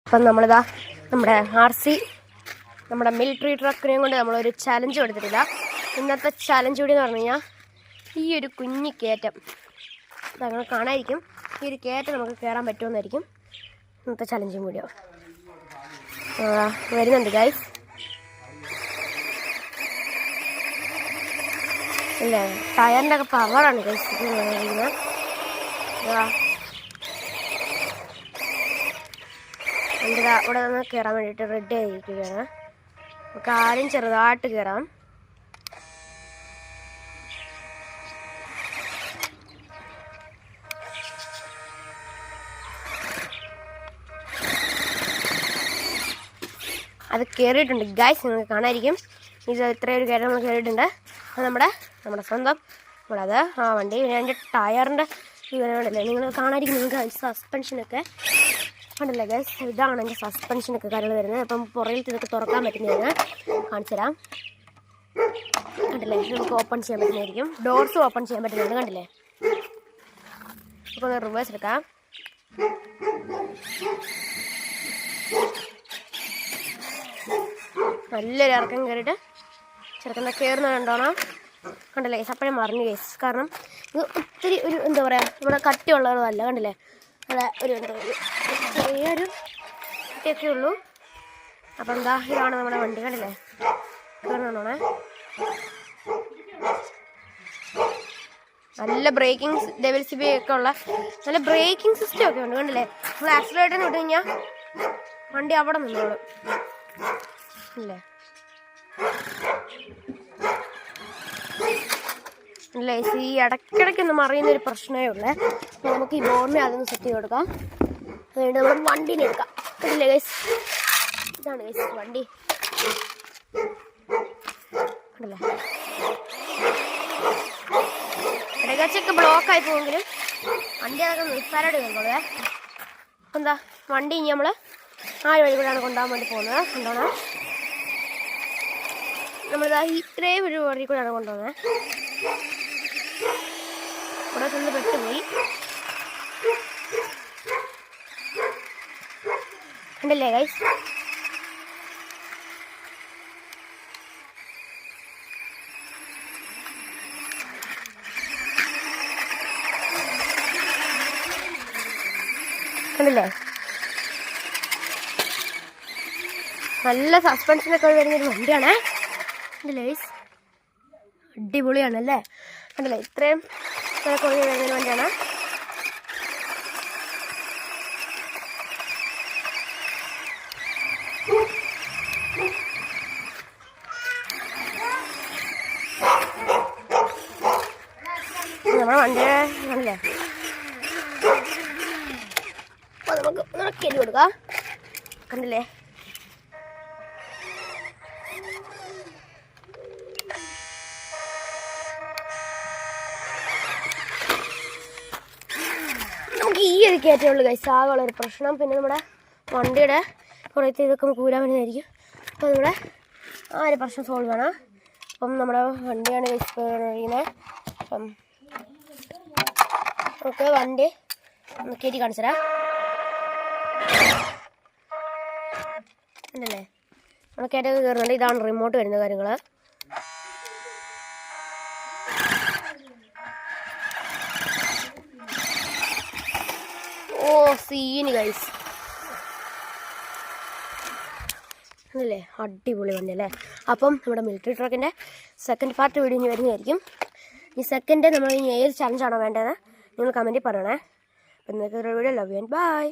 അപ്പം നമ്മളിതാ നമ്മുടെ RC നമ്മുടെ മിലിറ്ററി ട്രക്കിനെയും കൊണ്ട് നമ്മളൊരു ചലഞ്ച് കൊടുത്തിട്ടില്ല. ഇന്നത്തെ ചലഞ്ച് കൂടി എന്ന് പറഞ്ഞു കഴിഞ്ഞാൽ ഈ ഒരു കുഞ്ഞി കയറ്റം ഞങ്ങൾ കാണാതിരിക്കും. ഈ ഒരു കയറ്റം നമുക്ക് കയറാൻ പറ്റുമെന്നായിരിക്കും ഇന്നത്തെ ചലഞ്ചും കൂടിയോ. വരുന്നുണ്ട് ഗൈസ്. അല്ലേ ടയറിൻ്റെ ഒക്കെ പവറാണ് ഗൈസ്. എൻ്റെ ഇവിടെ നിന്ന് കയറാൻ വേണ്ടിയിട്ട് റെഡി ആയിരിക്കുകയാണ്. നമുക്ക് ആരും ചെറുതായിട്ട് കയറാം. അത് കയറിയിട്ടുണ്ട് ഗൈസ്, നിങ്ങൾക്ക് കാണാതിരിക്കും. ഇത് ഇത്രയൊരു കയറ്റം നമ്മൾ കയറിയിട്ടുണ്ട്. അത് നമ്മുടെ സ്വന്തം നമ്മളത് ആ വണ്ടി. പിന്നെ അതിൻ്റെ ടയറിൻ്റെ വിവരങ്ങളല്ലേ നിങ്ങൾ കാണാതിരിക്കും. നിങ്ങൾക്ക് സസ്പെൻഷനൊക്കെ ഉണ്ടല്ലേ ഗൈസ്. ഇതാണ് എൻ്റെ സസ്പെൻഷനൊക്കെ കാര്യങ്ങൾ വരുന്നത്. അപ്പം പുറകിലത്തെ ഇതൊക്കെ തുറക്കാൻ പറ്റുന്നതാണ് കാണിച്ചു തരാം. കണ്ടില്ലേ, നമുക്ക് ഓപ്പൺ ചെയ്യാൻ പറ്റുന്നതായിരിക്കും. ഡോർസും ഓപ്പൺ ചെയ്യാൻ പറ്റുന്നതാണ്. കണ്ടില്ലേ, അപ്പോൾ ഒന്ന് റിവേഴ്സ് എടുക്കാം. നല്ലൊരു ഇറക്കം കയറിയിട്ട് ചെറുക്കൻ്റെ കയറുന്ന കണ്ടോണം. കണ്ടില്ലേ ഗൈസ്, അപ്പോഴേ മറിഞ്ഞു ഗൈസ്. കാരണം ഇത് ഒത്തിരി ഒരു എന്താ പറയുക, നമ്മുടെ കട്ടിയുള്ളതല്ല. കണ്ടില്ലേ, അവിടെ ഒരു ചെറിയൊരു കട്ടിയൊക്കെ ഉള്ളൂ. അപ്പം എന്താ, ഇതാണ് നമ്മുടെ വണ്ടി. കണ്ടില്ലേ, കയറുന്നോണേ. നല്ല ബ്രേക്കിംഗ് ഡെവലപ്മെന്റ് ഒക്കെ ഉള്ള നല്ല ബ്രേക്കിംഗ് സിസ്റ്റം ഒക്കെ ഉണ്ട്. കണ്ടില്ലേ, നമ്മൾ ആക്സിലേറ്ററിന് വിട്ട് കഴിഞ്ഞാൽ വണ്ടി അവിടെ നിന്നോളും അല്ലേ. അല്ലേ ഈ ഇടയ്ക്കിടയ്ക്കൊന്നും മറിയുന്നൊരു പ്രശ്നമേ ഉള്ളേ. അപ്പോൾ നമുക്ക് ഈ ബോർഡിനെ അതൊന്ന് സെറ്റ് ചെയ്ത് കൊടുക്കാം. അതുകൊണ്ട് നമ്മൾ വണ്ടീനെ എടുക്കാം. ഇല്ലേ ഗൈസ്, ഇതാണ് ഗൈസ് വണ്ടി. കണ്ടില്ലേ, ഇടയ്ക്കൊക്കെ ബ്ലോക്കായി പോവെങ്കിലും വണ്ടി അതൊക്കെ നിസ്സാരമായിട്ട് കണ്ടോളേ. അപ്പം എന്താ, വണ്ടി ഇനി നമ്മൾ ആ വഴി കൂടെയാണ് കൊണ്ടുപോകാൻ വേണ്ടി പോകുന്നത്. കൊണ്ടുപോകണം നമ്മളിതാ ഇത്രയും ഒരു വഴി കൂടെയാണ് കൊണ്ടുപോകുന്നത്. ഇവിടെ ചെന്ന് പെട്ടുപോയി. കണ്ടില്ലേ ഗൈസ്, കണ്ടില്ലേ, നല്ല സസ്പെൻഷനൊക്കെ വരുന്നൊരു വണ്ടിയാണേ. കണ്ടില്ലേ ഗൈസ്, അടിപൊളിയാണല്ലേ. കണ്ടില്ലേ, ഇത്രയും കുറഞ്ഞ വരുന്നൊരു വണ്ടിയാണ്. നമ്മുടെ വണ്ടിയെ കണ്ടില്ലേ, അപ്പോൾ നമുക്ക് നടക്കേണ്ടി കൊടുക്കാം. കണ്ടില്ലേ, നമുക്ക് ഈ ഒരു കയറ്റേ ഉള്ളൂ ഗൈസ്. ആകെയുള്ള ഒരു പ്രശ്നം. പിന്നെ നമ്മുടെ വണ്ടിയുടെ പുറത്ത് ഇതൊക്കെ നമുക്ക് ഊരാൻ പറ്റുന്നതായിരിക്കും. അപ്പോൾ നമ്മുടെ ആ ഒരു പ്രശ്നം സോൾവ് ആണ്. അപ്പം നമ്മുടെ വണ്ടിയാണ് ഗൈസ് കഴിയുന്നത്. അപ്പം നമുക്ക് വണ്ടി ഒന്ന് കയറ്റി കാണിച്ചു തരാം. ഉണ്ടല്ലേ, നമ്മൾ കയറ്റൊക്കെ കയറുന്നുണ്ട്. ഇതാണ് റിമോട്ട് വരുന്ന കാര്യങ്ങൾ. ഓ സീന് ഗൈസ്, അല്ലേ അടിപൊളി വണ്ടി അല്ലേ. അപ്പം നമ്മുടെ മിലിറ്ററി ട്രക്കിൻ്റെ സെക്കൻഡ് പാർട്ട് വീഡിയോ ഇനി വരുന്നതായിരിക്കും. ഈ സെക്കൻഡ് നമ്മൾ ഇനി ഏത് ചലഞ്ചാണോ വേണ്ടത് നിങ്ങൾ കമൻറ്റിൽ പറയണേ. അപ്പം നിങ്ങൾക്ക് ഒരു video love you and by.